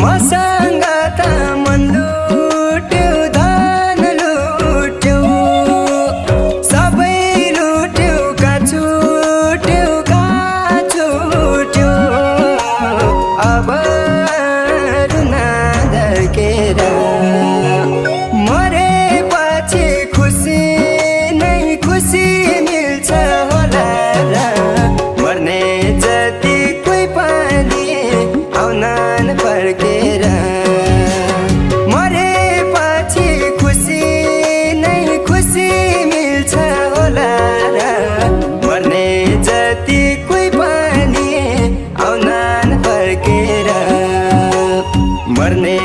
मसँग त मन लुट्यो धन लुट्यो सबै लुट्यो का छुट्यो अब रुना धर्केर मरेपछि खुसी नै खुसी मिल्छ होला र मर्ने जति कोही पनि आउनन् फर्केर मरेपछि खुसी नै खुसी मिल्छ होला र मर्ने जति कोही पनि आउनन् फर्केर मर्ने